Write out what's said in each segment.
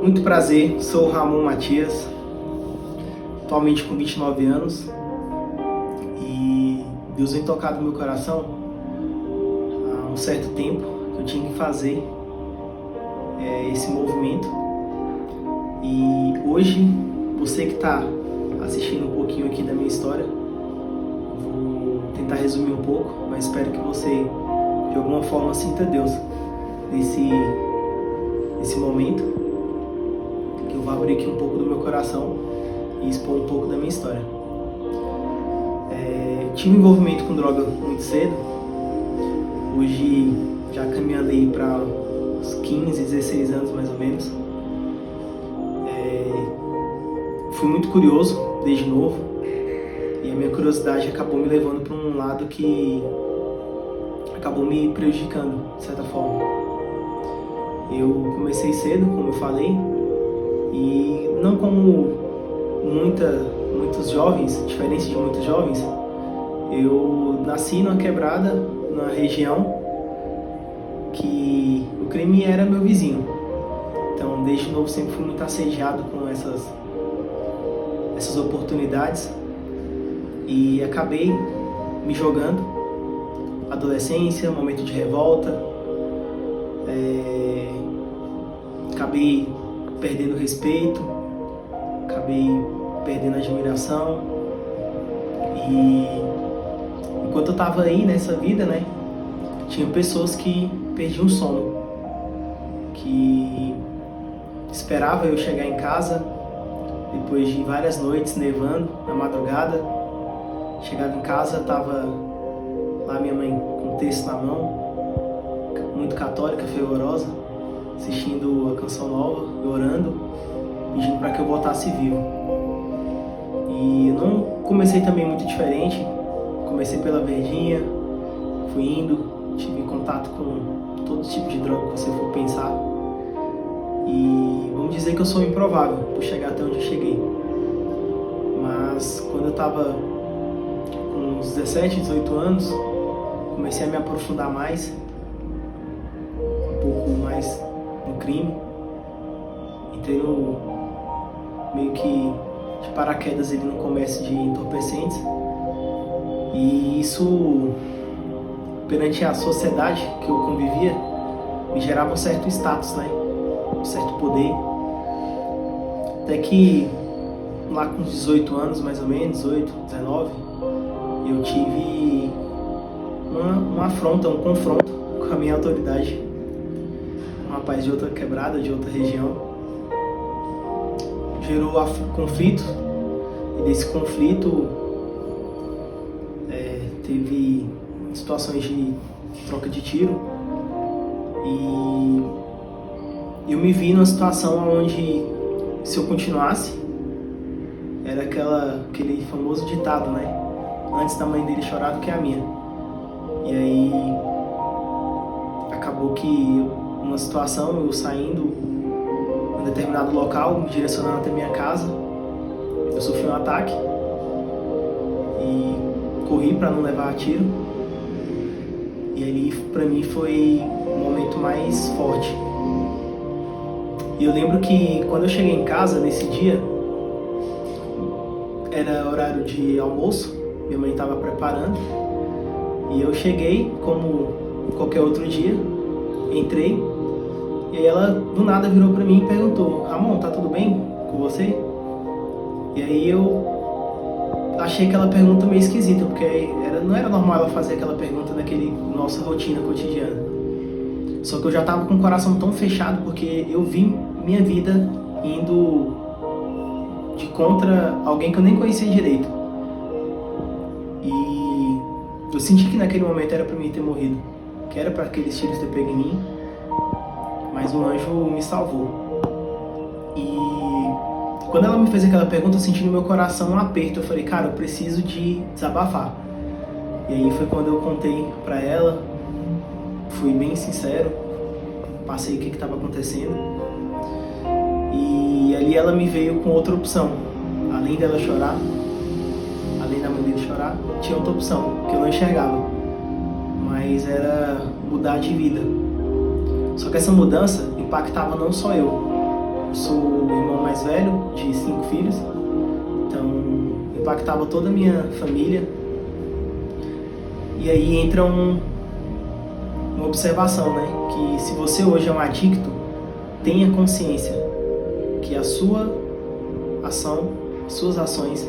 Muito prazer, sou o Ramon Matias, atualmente com 29 anos, e Deus vem tocado no meu coração há um certo tempo que eu tinha que fazer esse movimento. E hoje, você que está assistindo um pouquinho aqui da minha história, vou tentar resumir um pouco, mas espero que você de alguma forma sinta Deus nesse momento, que eu vou abrir aqui um pouco do meu coração e expor um pouco da minha história. Tive envolvimento com droga muito cedo, hoje já caminhando aí para uns 15, 16 anos mais ou menos. Fui muito curioso desde novo e a minha curiosidade acabou me levando para um lado que acabou me prejudicando de certa forma. Eu comecei cedo, como eu falei, e não como muitos jovens, diferente de muitos jovens. Eu nasci numa quebrada, numa região que o crime era meu vizinho. Então, desde novo sempre fui muito assediado com essas oportunidades e acabei me jogando. Adolescência, momento de revolta, acabei perdendo respeito, acabei perdendo admiração. E enquanto eu estava aí nessa vida, né, tinha pessoas que perdiam o sono, que esperava eu chegar em casa depois de várias noites nevando na madrugada. Chegava em casa, tava lá minha mãe com um texto na mão, muito católica, fervorosa, assistindo a Canção Nova, orando, pedindo para que eu voltasse vivo. E eu não comecei também muito diferente, comecei pela verdinha, fui indo, tive contato com todo tipo de droga que você for pensar. E vamos dizer que eu sou improvável por chegar até onde eu cheguei. Mas quando eu estava com uns 17, 18 anos, comecei a me aprofundar mais, um pouco mais no crime. Entrei meio que de paraquedas ali no comércio de entorpecentes. E isso, perante a sociedade que eu convivia, me gerava um certo status, né? Um certo poder. Até que lá com 18 anos, mais ou menos, 18, 19, eu tive uma afronta, um confronto com a minha autoridade. Um rapaz de outra quebrada, de outra região. Gerou conflito, e desse conflito teve situações de troca de tiro. E eu me vi numa situação onde, se eu continuasse, era aquele famoso ditado, né? Antes da mãe dele chorar do que a minha. E aí acabou que numa situação, eu saindo em um determinado local, me direcionando até minha casa, eu sofri um ataque e corri para não levar tiro. E ali para mim foi o momento mais forte. E eu lembro que quando eu cheguei em casa nesse dia, era horário de almoço, minha mãe estava preparando, e eu cheguei como qualquer outro dia, entrei, e aí ela do nada virou para mim e perguntou: Ramon, tá tudo bem com você? E aí eu achei aquela pergunta meio esquisita, porque não era normal ela fazer aquela pergunta naquele nossa rotina cotidiana. Só que eu já estava com o coração tão fechado, porque eu vi minha vida indo de contra alguém que eu nem conhecia direito. E eu senti que naquele momento era para mim ter morrido, que era para aqueles tiros ter pego em mim, mas um anjo me salvou. E quando ela me fez aquela pergunta, eu senti no meu coração um aperto. Eu falei: cara, eu preciso de desabafar. E aí foi quando eu contei para ela, fui bem sincero, passei o que estava acontecendo. E ali ela me veio com outra opção. Além dela chorar, além da mãe dele chorar, tinha outra opção que eu não enxergava, mas era mudar de vida. Só que essa mudança impactava não só eu, sou o irmão mais velho de 5 filhos, então impactava toda a minha família. E aí entra uma observação, né? Que se você hoje é um adicto, tenha consciência que a sua ação, suas ações,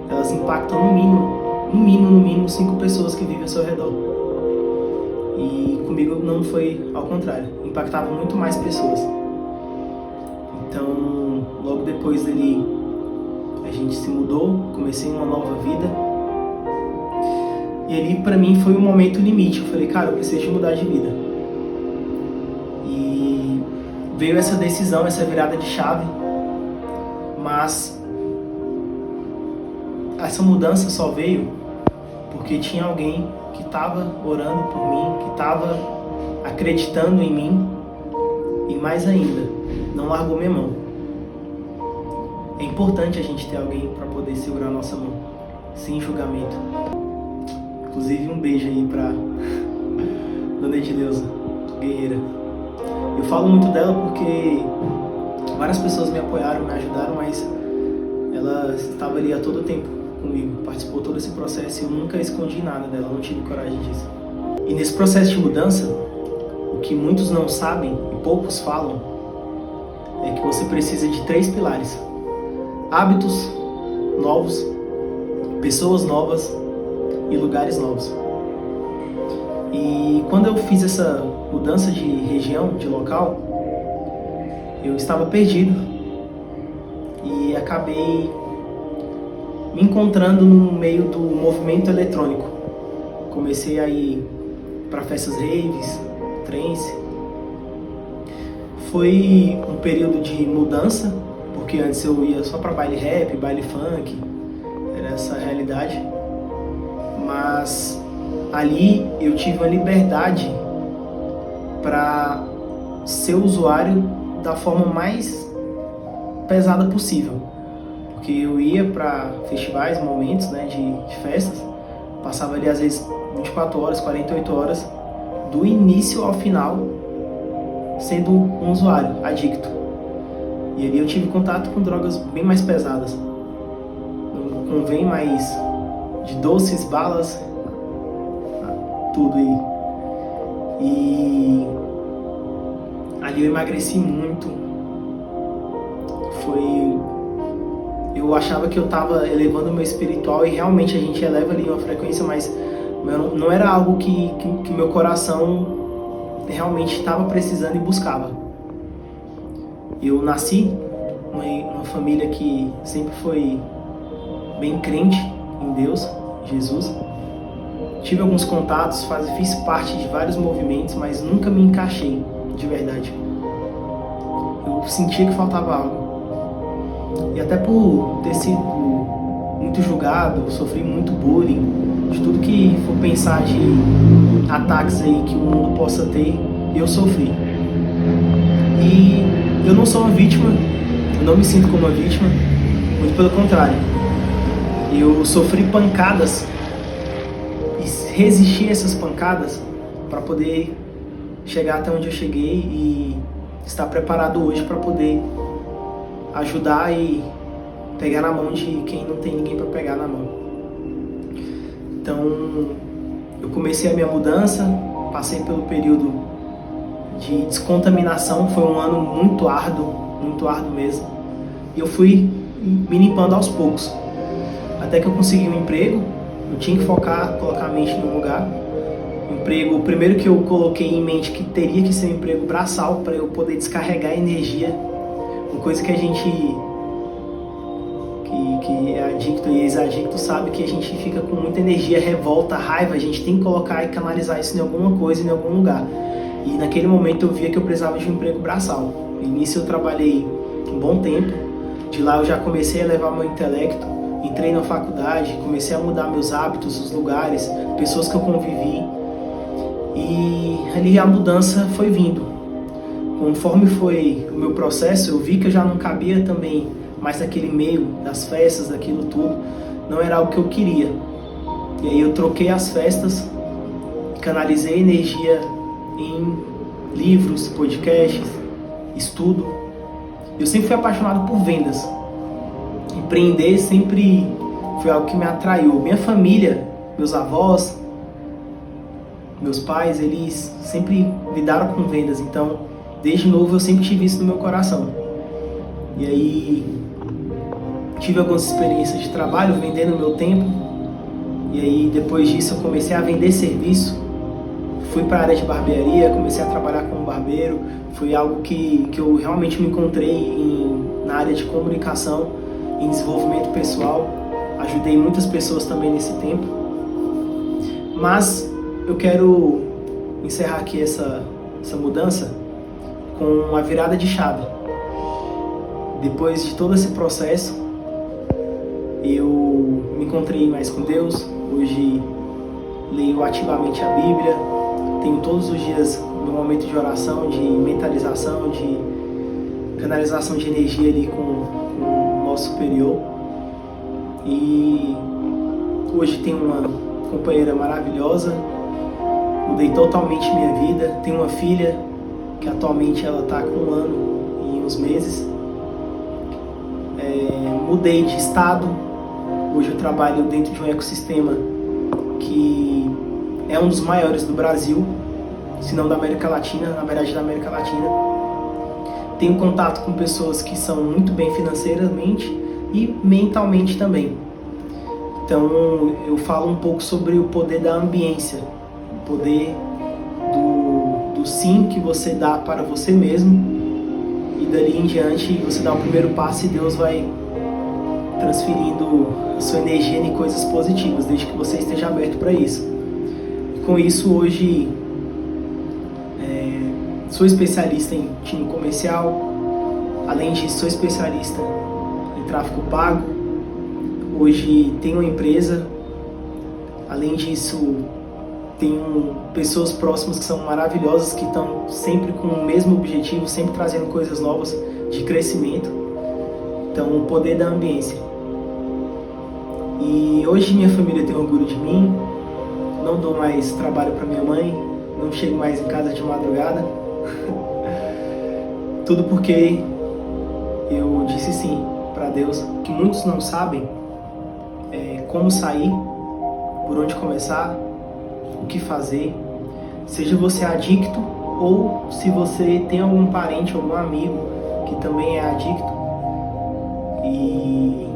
elas impactam no mínimo 5 pessoas que vivem ao seu redor. E comigo não foi ao contrário, impactava muito mais pessoas. Então, logo depois dele, a gente se mudou, comecei uma nova vida. E ali pra mim foi um momento limite, eu falei, cara, eu preciso de mudar de vida. E veio essa decisão, essa virada de chave, mas essa mudança só veio porque tinha alguém que estava orando por mim, que estava acreditando em mim e mais ainda, não largou minha mão. É importante a gente ter alguém para poder segurar a nossa mão, sem julgamento. Inclusive um beijo aí pra Dona Edileuza, guerreira. Eu falo muito dela porque várias pessoas me apoiaram, me ajudaram, mas ela estava ali a todo tempo comigo, participou todo esse processo e eu nunca escondi nada dela, não tive coragem disso. E nesse processo de mudança, o que muitos não sabem e poucos falam é que você precisa de 3 pilares: hábitos novos, pessoas novas e lugares novos. E quando eu fiz essa mudança de região, de local, eu estava perdido e acabei me encontrando no meio do movimento eletrônico. Comecei a ir para festas raves, trance. Foi um período de mudança, porque antes eu ia só para baile rap, baile funk, era essa a realidade. Mas ali eu tive a liberdade para ser usuário da forma mais pesada possível. Porque eu ia para festivais, momentos, né, de festas, passava ali às vezes 24 horas, 48 horas, do início ao final, sendo um usuário adicto. E ali eu tive contato com drogas bem mais pesadas. Não convém mais de doces, balas, tudo aí. E ali eu emagreci muito. Eu achava que eu estava elevando o meu espiritual e realmente a gente eleva ali uma frequência, mas não era algo que meu coração realmente estava precisando e buscava. Eu nasci numa família que sempre foi bem crente em Deus, Jesus. Tive alguns contatos, fiz parte de vários movimentos, mas nunca me encaixei de verdade. Eu sentia que faltava algo. E até por ter sido muito julgado, sofri muito bullying, de tudo que for pensar de ataques aí que o mundo possa ter, eu sofri. E eu não sou uma vítima, eu não me sinto como uma vítima, muito pelo contrário. Eu sofri pancadas e resisti a essas pancadas para poder chegar até onde eu cheguei e estar preparado hoje para poder ajudar e pegar na mão de quem não tem ninguém para pegar na mão. Então, eu comecei a minha mudança, passei pelo período de descontaminação, foi um ano muito árduo mesmo. E eu fui me limpando aos poucos, até que eu consegui um emprego. Eu tinha que focar, colocar a mente no lugar. O primeiro que eu coloquei em mente que teria que ser um emprego braçal para eu poder descarregar energia. Uma coisa que a gente que é adicto e ex-adicto sabe que a gente fica com muita energia, revolta, raiva, a gente tem que colocar e canalizar isso em alguma coisa, em algum lugar. E naquele momento eu via que eu precisava de um emprego braçal. No início eu trabalhei um bom tempo, de lá eu já comecei a levar meu intelecto, entrei na faculdade, comecei a mudar meus hábitos, os lugares, pessoas que eu convivi. E ali a mudança foi vindo. Conforme foi o meu processo, eu vi que eu já não cabia também mais naquele meio das festas, daquilo tudo. Não era algo que eu queria. E aí eu troquei as festas, canalizei energia em livros, podcasts, estudo. Eu sempre fui apaixonado por vendas. Empreender sempre foi algo que me atraiu. Minha família, meus avós, meus pais, eles sempre lidaram com vendas. Então, desde novo eu sempre tive isso no meu coração. E aí, tive algumas experiências de trabalho vendendo meu tempo. E aí, depois disso, eu comecei a vender serviço. Fui para a área de barbearia, comecei a trabalhar como barbeiro. Foi algo que eu realmente me encontrei na área de comunicação, em desenvolvimento pessoal. Ajudei muitas pessoas também nesse tempo. Mas eu quero encerrar aqui essa mudança com uma virada de chave. Depois de todo esse processo, eu me encontrei mais com Deus. Hoje leio ativamente a Bíblia. Tenho todos os dias meu momento de oração, de mentalização, de canalização de energia ali com o nosso superior. E hoje tenho uma companheira maravilhosa. Mudei totalmente minha vida. Tenho uma filha que atualmente ela está com 1 ano e uns meses. Mudei de estado. Hoje eu trabalho dentro de um ecossistema que é um dos maiores do Brasil, se não da América Latina, na verdade da América Latina. Tenho contato com pessoas que são muito bem financeiramente e mentalmente também. Então eu falo um pouco sobre o poder da ambiência, o poder do sim que você dá para você mesmo, e dali em diante você dá o primeiro passo e Deus vai transferindo a sua energia em coisas positivas, desde que você esteja aberto para isso. Com isso, hoje, sou especialista em time comercial. Além disso, sou especialista em tráfego pago. Hoje, tenho uma empresa. Além disso, tenho pessoas próximas que são maravilhosas, que estão sempre com o mesmo objetivo, sempre trazendo coisas novas de crescimento. Então, o poder da ambiência. E hoje, minha família tem orgulho de mim. Não dou mais trabalho para minha mãe, não chego mais em casa de madrugada. Tudo porque eu disse sim para Deus. Que muitos não sabem como sair, por onde começar, o que fazer. Seja você adicto ou se você tem algum parente, algum amigo que também é adicto e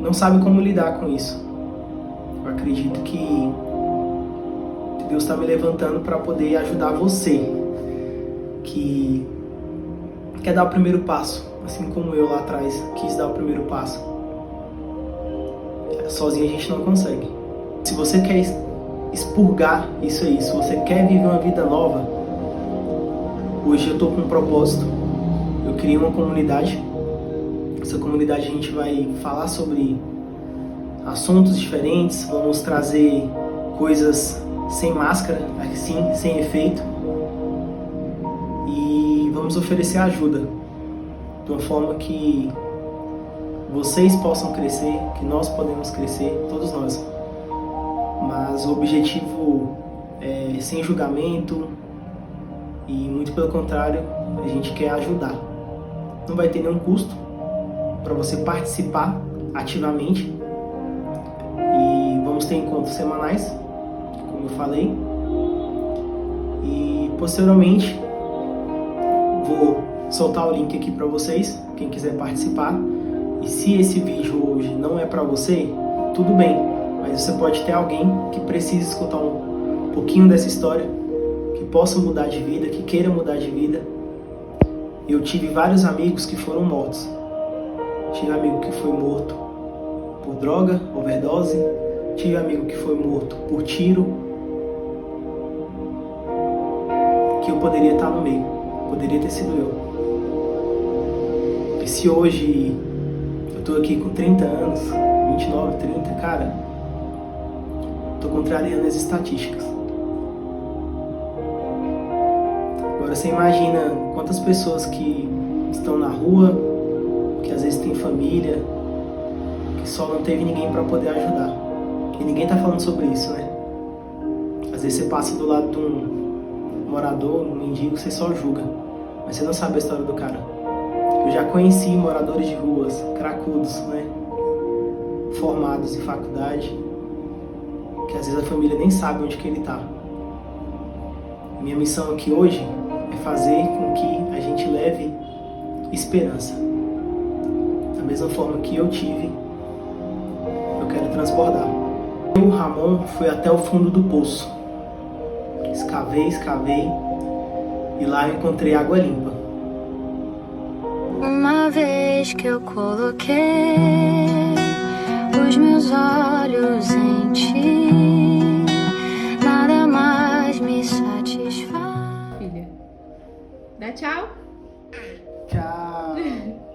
não sabe como lidar com isso. Eu acredito que Deus está me levantando para poder ajudar você que quer dar o primeiro passo, assim como eu lá atrás quis dar o primeiro passo. Sozinho a gente não consegue. Se você quer expurgar isso aí, se você quer viver uma vida nova, hoje eu estou com um propósito. Eu criei uma comunidade. Essa comunidade a gente vai falar sobre assuntos diferentes, vamos trazer coisas sem máscara, assim, sem efeito, e vamos oferecer ajuda de uma forma que vocês possam crescer, que nós podemos crescer, todos nós. Mas o objetivo é sem julgamento e muito pelo contrário, a gente quer ajudar. Não vai ter nenhum custo para você participar ativamente e vamos ter encontros semanais, como eu falei, e posteriormente vou soltar o link aqui para vocês, quem quiser participar. E se esse vídeo hoje não é para você, tudo bem, mas você pode ter alguém que precise escutar um pouquinho dessa história, que possa mudar de vida, que queira mudar de vida. Eu tive vários amigos que foram mortos. Tive amigo que foi morto por droga, overdose. Tive amigo que foi morto por tiro. Que eu poderia estar no meio. Poderia ter sido eu. E se hoje eu tô aqui com 30 anos, 29, 30, cara, tô contrariando as estatísticas. Agora você imagina quantas pessoas que estão na rua, que às vezes tem família, que só não teve ninguém para poder ajudar. E ninguém tá falando sobre isso, né? Às vezes você passa do lado de um morador, um mendigo, você só julga, mas você não sabe a história do cara. Eu já conheci moradores de ruas, cracudos, né? Formados em faculdade, que às vezes a família nem sabe onde que ele está. Minha missão aqui hoje é fazer com que a gente leve esperança. Da mesma forma que eu tive, eu quero transbordar. O Ramon foi até o fundo do poço. Escavei, e lá eu encontrei água limpa. Uma vez que eu coloquei os meus olhos em ti, nada mais me satisfaz. Filha, dá tchau.